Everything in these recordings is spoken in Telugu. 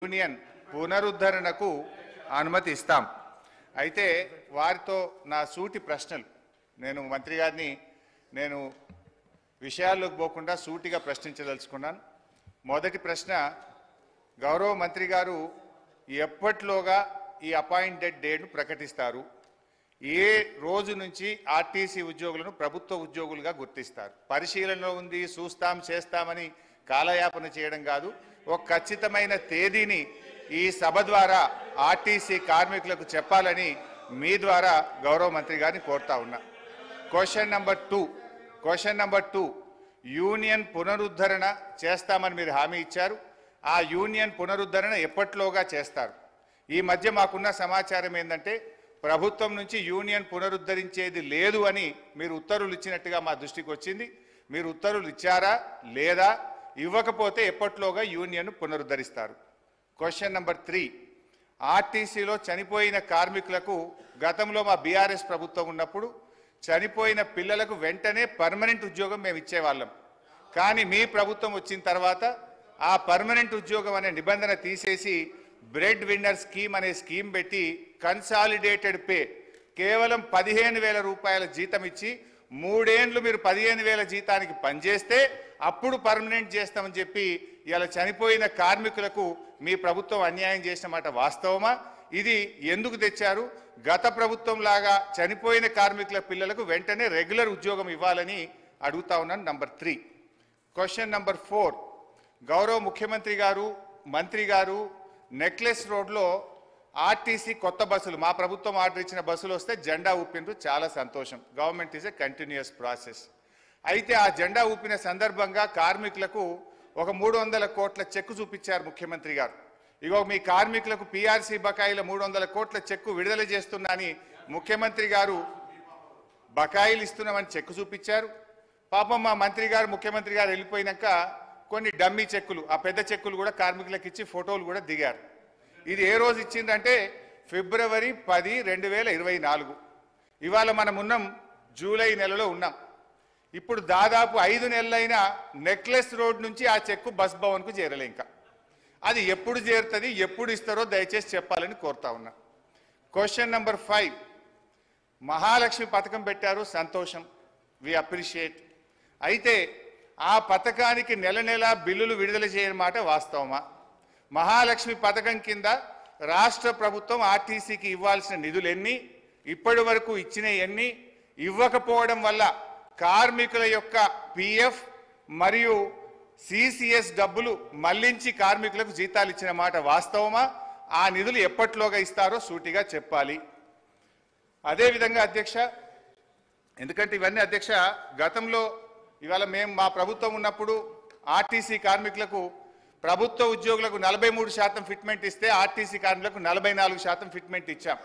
యూనియన్ పునరుద్ధరణకు అనుమతి ఇస్తాం. అయితే వారితో నా సూటి ప్రశ్నలు నేను మంత్రి గారిని విషయాల్లోకి పోకుండా సూటిగా ప్రశ్నించదలుచుకున్నాను. మొదటి ప్రశ్న, గౌరవ మంత్రి గారు ఎప్పటిలోగా ఈ అపాయింటెడ్ డేట్ను ప్రకటిస్తారు? ఏ రోజు నుంచి ఆర్టీసీ ఉద్యోగులను ప్రభుత్వ ఉద్యోగులుగా గుర్తిస్తారు? పరిశీలనలో ఉంది, చూస్తాం చేస్తామని కాలయాపన చేయడం కాదు. ఒక ఖచ్చితమైన తేదీని ఈ సభ ద్వారా ఆర్టీసీ కార్మికులకు చెప్పాలని మీ ద్వారా గౌరవ మంత్రి గారిని కోరుతా ఉన్నా. క్వశ్చన్ నెంబర్ 2, యూనియన్ పునరుద్ధరణ చేస్తామని మీరు హామీ ఇచ్చారు. ఆ యూనియన్ పునరుద్ధరణ ఎప్పటిలోగా చేస్తారు? ఈ మధ్య మాకున్న సమాచారం ఏంటంటే ప్రభుత్వం నుంచి యూనియన్ పునరుద్ధరించేది లేదు అని మీరు ఉత్తర్వులు ఇచ్చినట్టుగా మా దృష్టికి వచ్చింది. మీరు ఉత్తర్వులు ఇచ్చారా లేదా? ఇవ్వకపోతే ఎప్పటిలోగా యూనియన్ పునరుద్ధరిస్తారు? క్వశ్చన్ నెంబర్ 3, ఆర్టీసీలో చనిపోయిన కార్మికులకు గతంలో మా బీఆర్ఎస్ ప్రభుత్వం ఉన్నప్పుడు చనిపోయిన పిల్లలకు వెంటనే పర్మనెంట్ ఉద్యోగం మేము ఇచ్చేవాళ్ళం. కానీ మీ ప్రభుత్వం వచ్చిన తర్వాత ఆ పర్మనెంట్ ఉద్యోగం అనే నిబంధన తీసేసి బ్రెడ్ విన్నర్ స్కీమ్ అనే స్కీమ్ పెట్టి కన్సాలిడేటెడ్ పే కేవలం 15,000 రూపాయల జీతం ఇచ్చి 3 ఏళ్ళు మీరు 15,000 జీతానికి పనిచేస్తే అప్పుడు పర్మనెంట్ చేస్తామని చెప్పి ఇలా చనిపోయిన కార్మికులకు మీ ప్రభుత్వం అన్యాయం చేసిన మాట వాస్తవమా? ఇది ఎందుకు తెచ్చారు? గత ప్రభుత్వం లాగా చనిపోయిన కార్మికుల పిల్లలకు వెంటనే రెగ్యులర్ ఉద్యోగం ఇవ్వాలని అడుగుతా ఉన్నాను. నెంబర్ 3. క్వశ్చన్ నెంబర్ 4, గౌరవ ముఖ్యమంత్రి గారు మంత్రి గారు నెక్లెస్ రోడ్లో ఆర్టీసీ కొత్త బస్సులు, మా ప్రభుత్వం ఆర్డర్ ఇచ్చిన బస్సులు వస్తే జెండా ఊపినరు, చాలా సంతోషం. Government is a continuous process. అయితే ఆ జెండా ఊపిన సందర్భంగా కార్మికులకు ఒక 300 కోట్ల చెక్కు చూపించారు ముఖ్యమంత్రి గారు. ఇగో మీ కార్మికులకు పీఆర్సీ బకాయిల 300 కోట్ల చెక్కు విడుదల చేస్తున్నా అని ముఖ్యమంత్రి గారు బకాయిలు ఇస్తున్నామని చెక్కు చూపించారు. పాపం మా మంత్రి గారు ముఖ్యమంత్రి గారు వెళ్ళిపోయినాక కొన్ని డమ్మీ చెక్కులు, ఆ పెద్ద చెక్కులు కూడా కార్మికులకు ఇచ్చి ఫోటోలు కూడా దిగారు. ఇది ఏ రోజు ఇచ్చిందంటే ఫిబ్రవరి 10, 2024. ఇవాళ మనం ఉన్నాం జూలై నెలలో ఉన్నాం. ఇప్పుడు దాదాపు 5 నెలలైనా నెక్లెస్ రోడ్ నుంచి ఆ చెక్కు బస్ భవన్కు చేరలే. ఇంకా అది ఎప్పుడు చేరుతుంది, ఎప్పుడు ఇస్తారో దయచేసి చెప్పాలని కోరుతా ఉన్నా. క్వశ్చన్ నెంబర్ 5, మహాలక్ష్మి పథకం పెట్టారు, సంతోషం, వి అప్రిషియేట్. అయితే ఆ పథకానికి నెల నెల బిల్లులు విడుదల చేయని మాట వాస్తవమా? మహాలక్ష్మి పథకం కింద రాష్ట్ర ప్రభుత్వం ఆర్టీసీకి ఇవ్వాల్సిన నిధులు ఎన్ని, ఇప్పటి వరకు ఇచ్చిన ఎన్ని, ఇవ్వకపోవడం వల్ల కార్మికుల యొక్క పిఎఫ్ మరియు సిసిఎస్ డబ్బులు మళ్లించి కార్మికులకు జీతాలు ఇచ్చిన మాట వాస్తవమా? ఆ నిధులు ఎప్పటిలోగా ఇస్తారో సూటిగా చెప్పాలి. అదేవిధంగా అధ్యక్ష, ఎందుకంటే ఇవన్నీ అధ్యక్ష గతంలో ఇవాళ మేము మా ప్రభుత్వం ఉన్నప్పుడు ఆర్టీసీ కార్మికులకు ప్రభుత్వ ఉద్యోగులకు 43% ఫిట్మెంట్ ఇస్తే ఆర్టీసీ కార్మికులకు 44% ఫిట్మెంట్ ఇచ్చాం.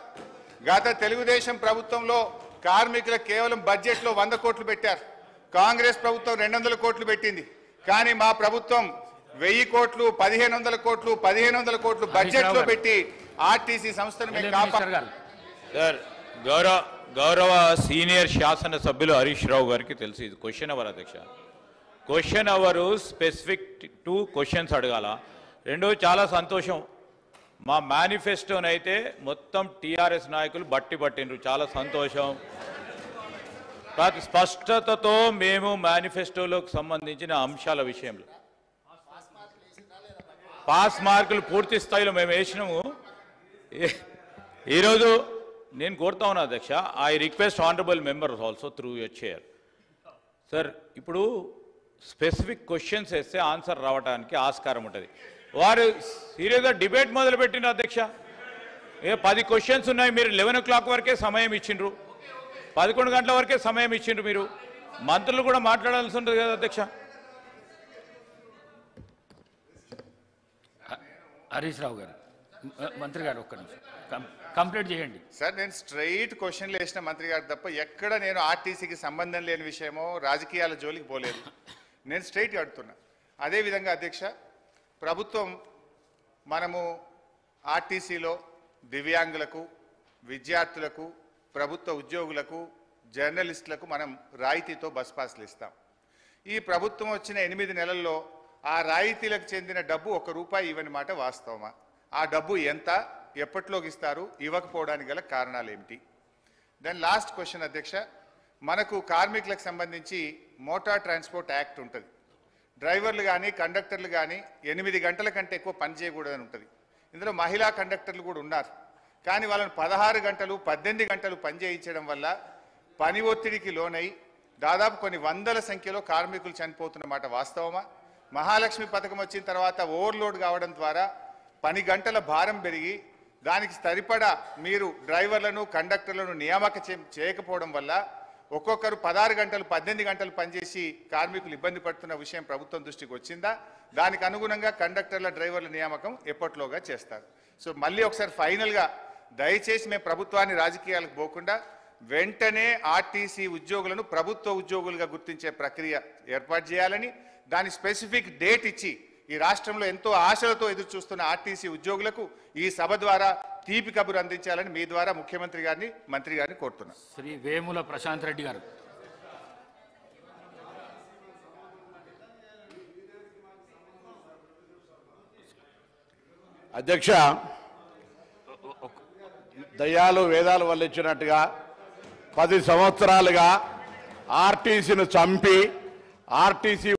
గత తెలుగుదేశం ప్రభుత్వంలో కార్మికులకు కేవలం బడ్జెట్లో 100 కోట్లు పెట్టారు. కాంగ్రెస్ ప్రభుత్వం 200 కోట్లు పెట్టింది. కానీ మా ప్రభుత్వం 1000 కోట్లు, 1500 కోట్లు, 1500 కోట్లు బడ్జెట్లో పెట్టి ఆర్టీసీ సంస్థను మేము కాపాడాం. గౌరవ సీనియర్ శాసన సభ్యులు హరీష్ రావు గారికి తెలుసు ఇది క్వశ్చన్ అవర్ అధ్యక్ష. క్వశ్చన్ అవరు స్పెసిఫిక్ 2 క్వశ్చన్స్ అడగాల. రెండోది చాలా సంతోషం, మా మేనిఫెస్టోనైతే మొత్తం టీఆర్ఎస్ నాయకులు పట్టిండ్రు, చాలా సంతోషం. స్పష్టతతో మేము మేనిఫెస్టోలోకి సంబంధించిన అంశాల విషయంలో పాస్ మార్కులు పూర్తి స్థాయిలో మేము వేసినాము. ఈరోజు నేను కోరుతా ఉన్నా అధ్యక్ష, I request honourable members also through your chair. Sir, ఇప్పుడు స్పెసిఫిక్ క్వశ్చన్స్ వేస్తే ఆన్సర్ రావడానికి ఆస్కారం ఉంటుంది. వారు సీరియస్గా డిబేట్ మొదలుపెట్టిన అధ్యక్ష. 10 క్వశ్చన్స్ ఉన్నాయి, మీరు 11 o'clock వరకే సమయం ఇచ్చిండ్రు, 11 గంటల వరకే సమయం ఇచ్చిండ్రు. మీరు మంత్రులు కూడా మాట్లాడాల్సి ఉంటుంది కదా అధ్యక్ష. హరీష్ రావు గారు, మంత్రి గారు ఒక్క నిమిషం కంప్లీట్ చేయండి. సార్, నేను స్ట్రైట్ క్వశ్చన్లు వేసిన మంత్రి గారు తప్ప ఎక్కడ నేను ఆర్టీసీకి సంబంధం లేని విషయమో రాజకీయాల జోలికి పోలేదు. నేను స్ట్రైట్ అడుగుతున్నా. అదేవిధంగా అధ్యక్ష, ప్రభుత్వం మనము ఆర్టీసీలో దివ్యాంగులకు, విద్యార్థులకు, ప్రభుత్వ ఉద్యోగులకు, జర్నలిస్టులకు మనం రాయితీతో బస్ పాస్లు ఇస్తాం. ఈ ప్రభుత్వం వచ్చిన 8 నెలల్లో ఆ రాయితీలకు చెందిన డబ్బు 1 రూపాయి ఇవ్వని మాట వాస్తవమా? ఆ డబ్బు ఎంత, ఎప్పటిలోకి ఇస్తారు, ఇవ్వకపోవడానికి గల కారణాలు ఏమిటి? దెన్ లాస్ట్ క్వశ్చన్ అధ్యక్ష, మనకు కార్మికులకు సంబంధించి మోటార్ ట్రాన్స్పోర్ట్ యాక్ట్ ఉంటుంది. డ్రైవర్లు కానీ కండక్టర్లు కానీ 8 గంటల కంటే ఎక్కువ పని చేయకూడదని ఉంటుంది. ఇందులో మహిళా కండక్టర్లు కూడా ఉన్నారు. కానీ వాళ్ళని 16 గంటలు 18 గంటలు పని చేయించడం వల్ల పని ఒత్తిడికి లోనై దాదాపు కొన్ని వందల సంఖ్యలో కార్మికులు చనిపోతున్నమాట వాస్తవమా? మహాలక్ష్మి పథకం వచ్చిన తర్వాత ఓవర్లోడ్ కావడం ద్వారా పని గంటల భారం పెరిగి దానికి సరిపడా మీరు డ్రైవర్లను కండక్టర్లను నియామకం చేయకపోవడం వల్ల ఒక్కొక్కరు 16 గంటలు 18 గంటలు పనిచేసి కార్మికులు ఇబ్బంది పడుతున్న విషయం ప్రభుత్వం దృష్టికి వచ్చిందా? దానికి అనుగుణంగా కండక్టర్ల డ్రైవర్ల నియామకం ఎప్పట్లోగా చేస్తారు. సో మళ్ళీ ఒకసారి ఫైనల్గా దయచేసి మేము ప్రభుత్వాన్ని రాజకీయాలకు పోకుండా వెంటనే ఆర్టీసీ ఉద్యోగులను ప్రభుత్వ ఉద్యోగులుగా గుర్తించే ప్రక్రియ ఏర్పాటు చేయాలని, దాని స్పెసిఫిక్ డేట్ ఇచ్చి ఈ రాష్ట్రంలో ఎంతో ఆశలతో ఎదురు చూస్తున్న ఆర్టీసీ ఉద్యోగులకు ఈ సభ ద్వారా తీపి కబురు అందించాలని మీ ద్వారా ముఖ్యమంత్రి గారిని మంత్రి గారిని కోరుతున్నాను. శ్రీ వేముల ప్రశాంత్ రెడ్డి గారు. అధ్యక్ష, దయ్యాలు వేదాలు వల్లించినట్టుగా 10 సంవత్సరాలుగా ఆర్టీసీని చంపి ఆర్టీసీ